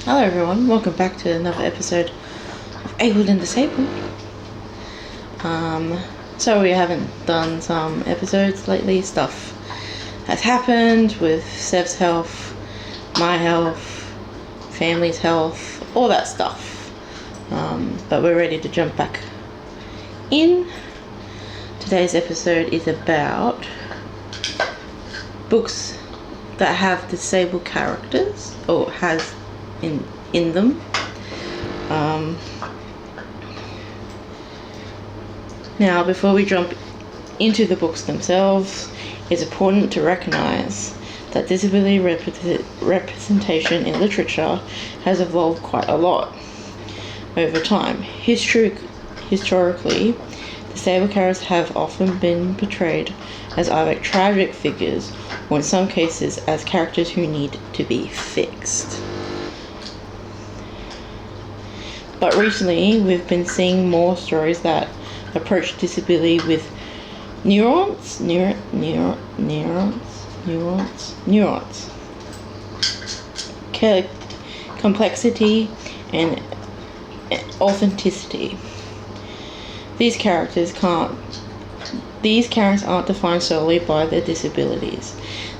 Hello everyone, welcome back to another episode of Abled and Disabled. So we haven't done some episodes lately. Stuff has happened with Sev's health, my health, family's health, all that stuff. But we're ready to jump back in. Today's episode is about books that have disabled characters, or has in them. Now, before we jump into the books themselves, it's important to recognize that disability representation in literature has evolved quite a lot over time. Historically, disabled characters have often been portrayed as either tragic figures or in some cases as characters who need to be fixed. But recently, we've been seeing more stories that approach disability with nuance, complexity, and authenticity. These characters aren't defined solely by their disabilities.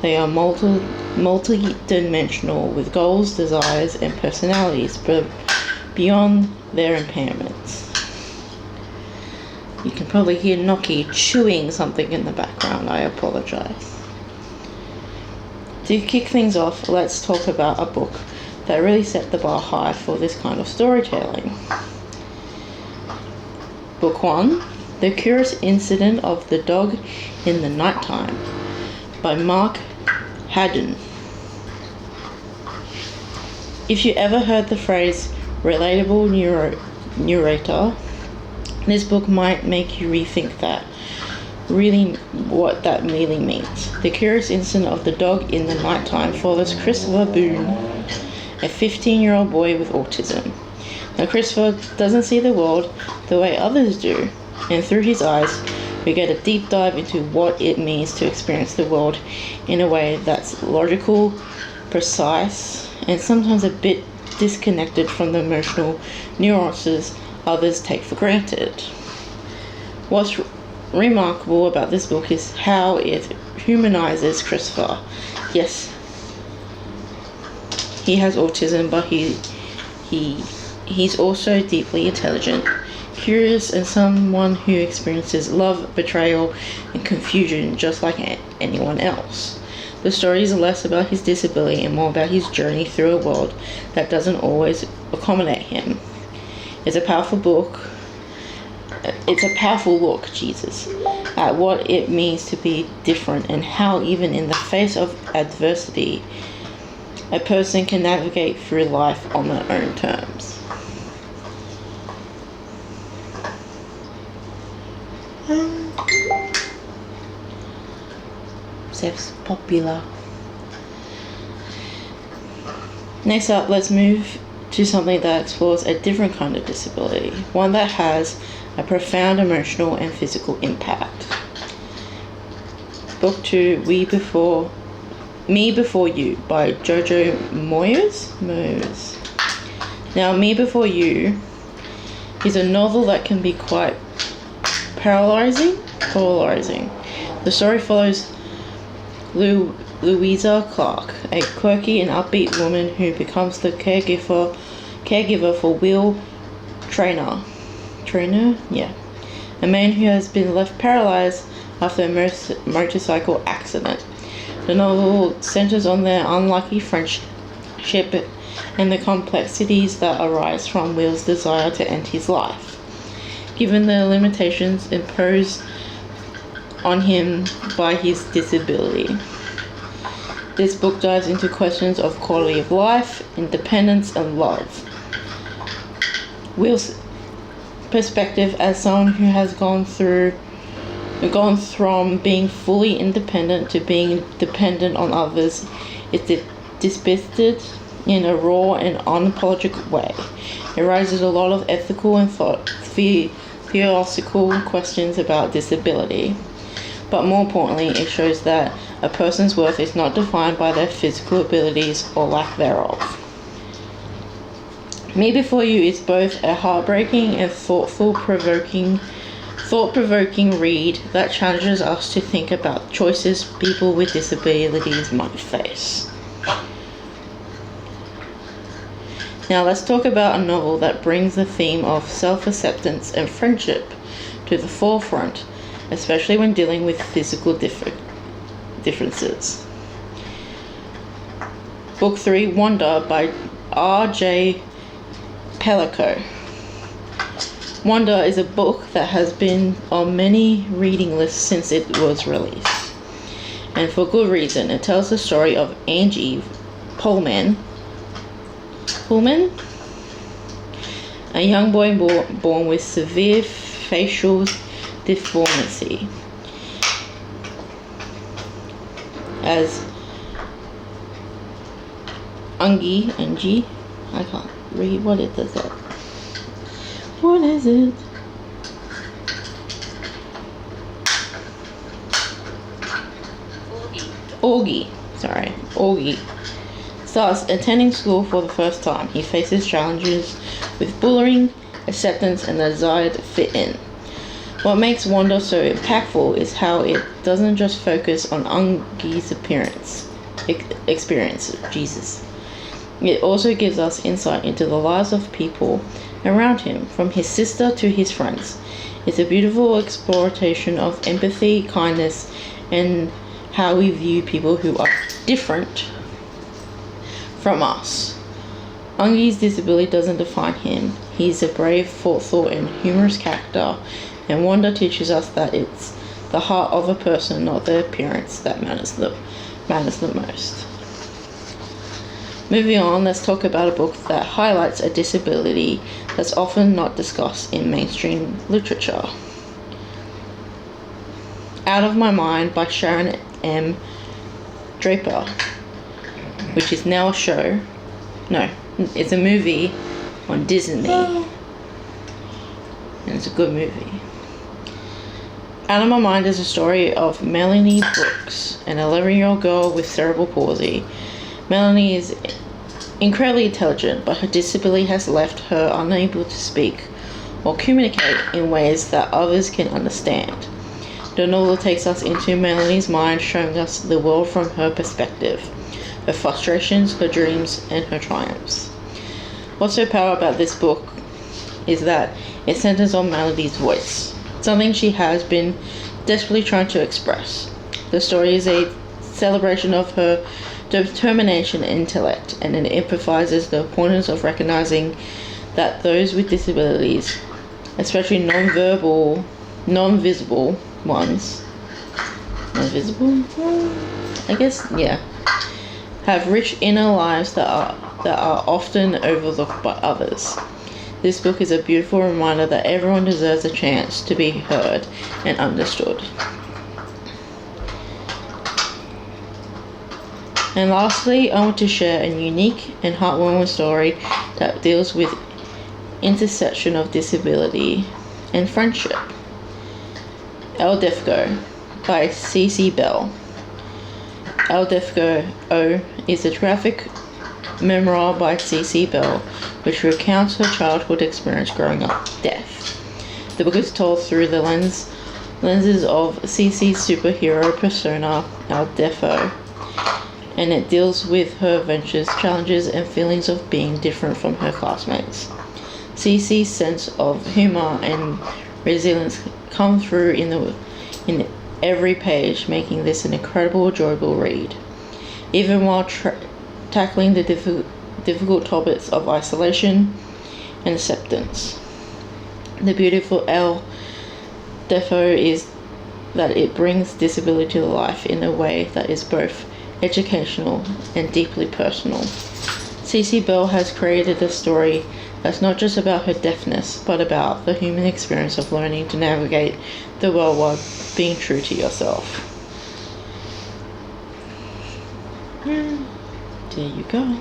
They are multi-dimensional with goals, desires, and personalities, but beyond their impairments. You can probably hear Noki chewing something in the background. I apologize. To kick things off, let's talk about a book that really set the bar high for this kind of storytelling. Book 1, The Curious Incident of the Dog in the Nighttime by Mark Haddon. If you ever heard the phrase relatable narrator, this book might make you rethink what that really means. The Curious Incident of the Dog in the Nighttime follows Christopher Boone, a 15-year-old boy with autism. Now, Christopher doesn't see the world the way others do, and through his eyes, we get a deep dive into what it means to experience the world in a way that's logical, precise, and sometimes a bit disconnected from the emotional nuances others take for granted. What's remarkable about this book is how it humanizes Christopher. Yes, he has autism, but he's also deeply intelligent, curious, and someone who experiences love, betrayal, and confusion just like anyone else. The story is less about his disability and more about his journey through a world that doesn't always accommodate him. It's a powerful look at what it means to be different and how even in the face of adversity, a person can navigate through life on their own terms. Sev's popular. Next up, let's move to something that explores a different kind of disability, one that has a profound emotional and physical impact. Book 2, Me Before You by Jojo Moyes. Now, Me Before You is a novel that can be quite polarizing. The story follows Louisa Clark, a quirky and upbeat woman who becomes the caregiver for Will Traynor, a man who has been left paralyzed after a motorcycle accident. The novel centers on their unlucky friendship and the complexities that arise from Will's desire to end his life, given the limitations imposed on him by his disability. This book dives into questions of quality of life, independence, and love. Will's perspective as someone who has gone from being fully independent to being dependent on others is depicted in a raw and unapologetic way. It raises a lot of ethical and philosophical questions about disability. But more importantly, it shows that a person's worth is not defined by their physical abilities or lack thereof. Me Before You is both a heartbreaking and thought-provoking read that challenges us to think about choices people with disabilities might face. Now let's talk about a novel that brings the theme of self-acceptance and friendship to the forefront, especially when dealing with physical differences. Book 3, Wanda by R.J. Pellico. Wanda is a book that has been on many reading lists since it was released, and for good reason. It tells the story of Angie Pullman, a young boy born with severe facial deformity. As Angie, I can't read what it does that. What is it? Augie starts attending school for the first time. He faces challenges with bullying, acceptance, and the desire to fit in. What makes Wanda so impactful is how it doesn't just focus on Augie's experience. Jesus. It also gives us insight into the lives of people around him, from his sister to his friends. It's a beautiful exploration of empathy, kindness, and how we view people who are different from us. Augie's disability doesn't define him. He's a brave, forethought, and humorous character, and Wanda teaches us that it's the heart of a person, not the appearance, that matters the most. Moving on, let's talk about a book that highlights a disability that's often not discussed in mainstream literature. Out of My Mind by Sharon M. Draper, which is now a show. No, it's a movie on Disney. And it's a good movie. Out of My Mind is a story of Melanie Brooks, an 11-year-old girl with cerebral palsy. Melanie is incredibly intelligent, but her disability has left her unable to speak or communicate in ways that others can understand. The novel takes us into Melanie's mind, showing us the world from her perspective, her frustrations, her dreams, and her triumphs. What's so powerful about this book is that it centers on Melanie's voice, something she has been desperately trying to express. The story is a celebration of her determination and intellect, and it emphasizes the importance of recognizing that those with disabilities, especially non-visible ones, have rich inner lives that are often overlooked by others. This book is a beautiful reminder that everyone deserves a chance to be heard and understood. And lastly, I want to share a unique and heartwarming story that deals with intersection of disability and friendship. El Defco by C.C. Bell. El Defco O is a graphic memoir by C.C. Bell, which recounts her childhood experience growing up deaf. The book is told through the lenses of C.C.'s superhero persona, El Defo, and it deals with her adventures, challenges, and feelings of being different from her classmates. C.C.'s sense of humor and resilience come through in every page, making this an incredible, enjoyable read. Even while tackling the difficult topics of isolation and acceptance. The beautiful El Defo is that it brings disability to life in a way that is both educational and deeply personal. C.C. Bell has created a story that's not just about her deafness, but about the human experience of learning to navigate the world while being true to yourself. There you go.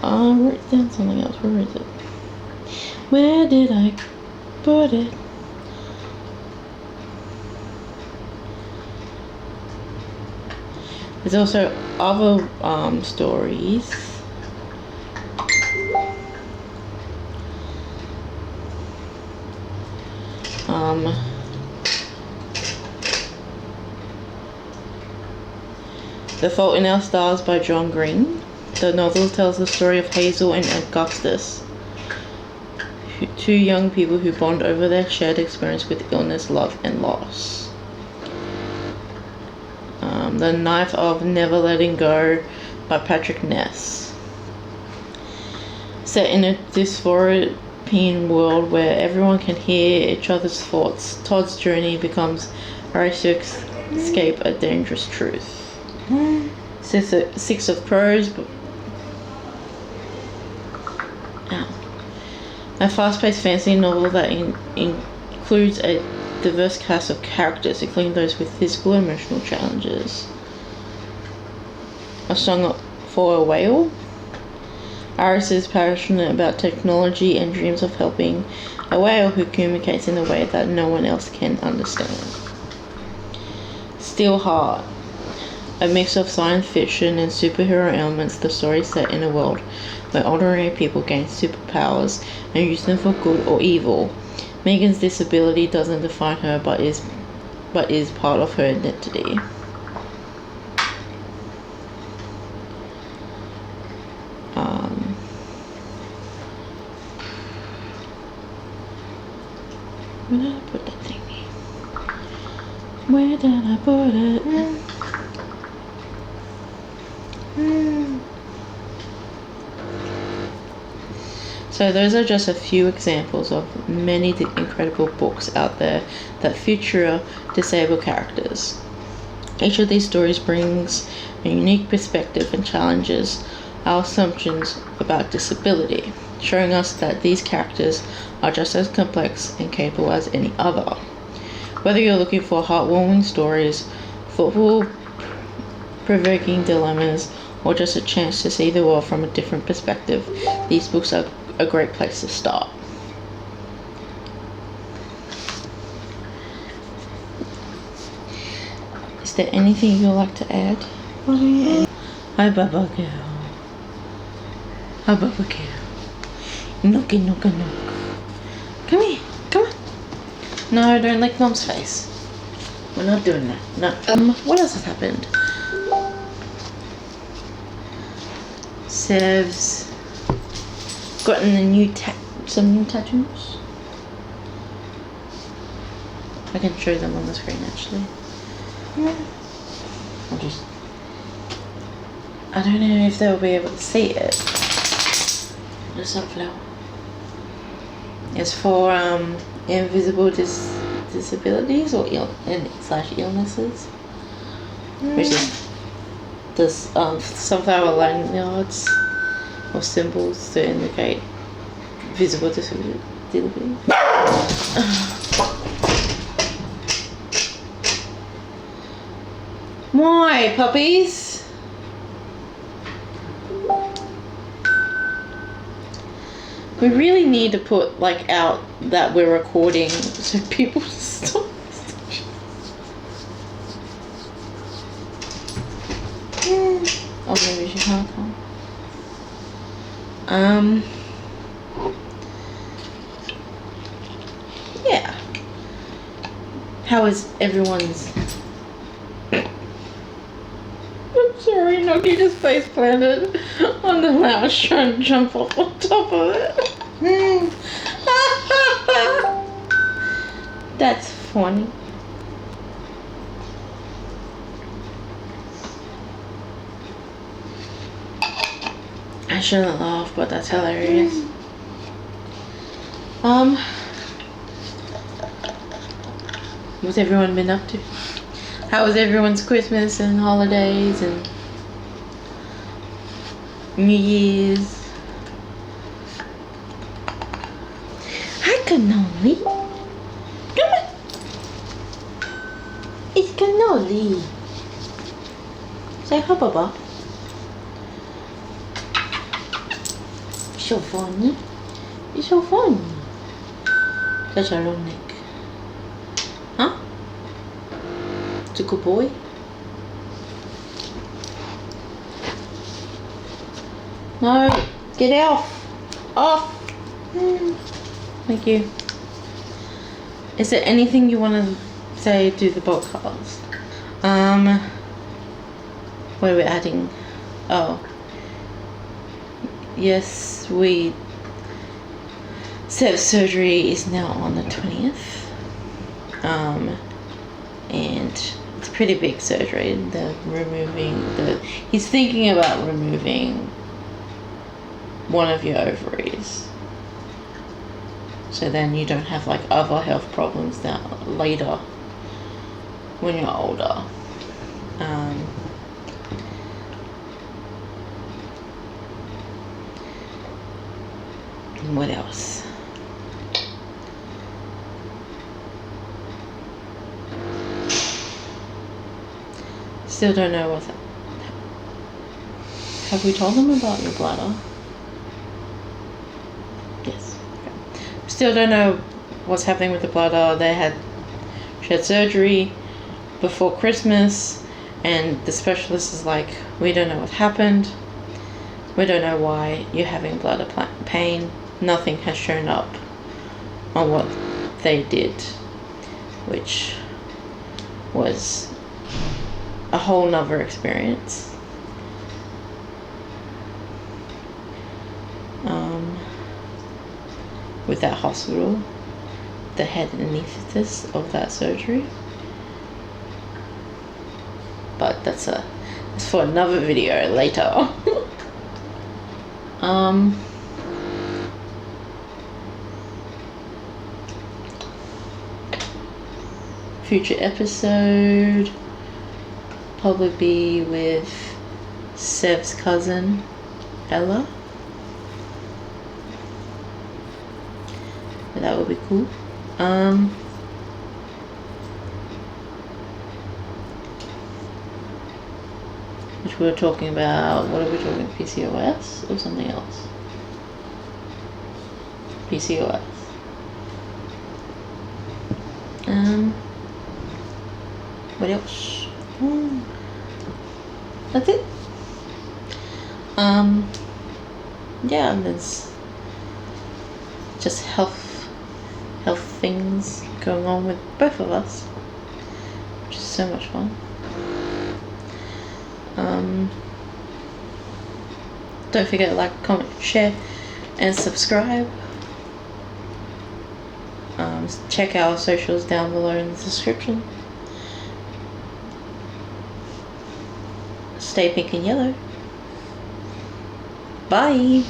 I wrote down something else. Where is it? Where did I put it? There's also other stories. The Fault in Our Stars by John Green. The novel tells the story of Hazel and Augustus, two young people who bond over their shared experience with illness, love, and loss. The Knife of Never Letting Go by Patrick Ness. Set in a dystopian world where everyone can hear each other's thoughts, Todd's journey becomes a race to escape a dangerous truth. Six of Crows. A fast-paced fantasy novel that includes a diverse cast of characters, including those with physical and emotional challenges. A Song for a Whale. Iris is passionate about technology and dreams of helping a whale who communicates in a way that no one else can understand. Steelheart. A mix of science fiction and superhero elements, the story is set in a world where ordinary people gain superpowers and use them for good or evil. Megan's disability doesn't define her, but is part of her identity. Where did I put that thing? Where did I put it? So those are just a few examples of many incredible books out there that feature disabled characters. Each of these stories brings a unique perspective and challenges our assumptions about disability, showing us that these characters are just as complex and capable as any other. Whether you're looking for heartwarming stories, thought-provoking dilemmas, or just a chance to see the world from a different perspective, these books are a great place to start. Is there anything you'd like to add? Hi, Baba Girl. Hi, Baba Girl. Nookie, nookie, nook. Come here, come on. No, don't lick Mom's face. We're not doing that. No. What else has happened? Sev's gotten some new tattoos. I can show them on the screen actually. I don't know if they'll be able to see it. The sunflower. It's for invisible disabilities or illnesses, which is the sunflower lanyards or symbols to indicate visible disability. Why, puppies? We really need to put out that we're recording so people stop. Oh, maybe she can't come. Yeah. How is everyone's... I'm sorry, Nookie just face planted on the lounge trying to jump off on top of it. That's funny. I shouldn't laugh, but that's hilarious. What's everyone been up to? How was everyone's Christmas and holidays and New Year's? Hi, Cannoli. Come on. It's Cannoli. Say hi, Baba. So funny. It's so funny. That's our own neck. Huh? It's a good boy. No, get off. Off. Thank you. Is there anything you want to say to the podcast? what are we adding? Oh, yes, Sev's surgery is now on the 20th. And it's a pretty big surgery. He's thinking about removing one of your ovaries. So then you don't have like other health problems that later when you're older. And what else? Still don't know what's. Have we told them about your bladder? Yes. Okay. Still don't know what's happening with the bladder. She had surgery before Christmas, and the specialist is like, we don't know what happened. We don't know why you're having bladder pain. Nothing has shown up on what they did, which was a whole nother experience. With that hospital, the head anaesthetist of that surgery. But that's for another video later. Future episode probably be with Sev's cousin Ella. That would be cool. Which we were talking about. What are we talking? PCOS or something else? PCOS. What else? That's it. Yeah, and there's just health things going on with both of us, which is so much fun. Don't forget to like, comment, share, and subscribe. Check our socials down below in the description. Stay pink and yellow. Bye.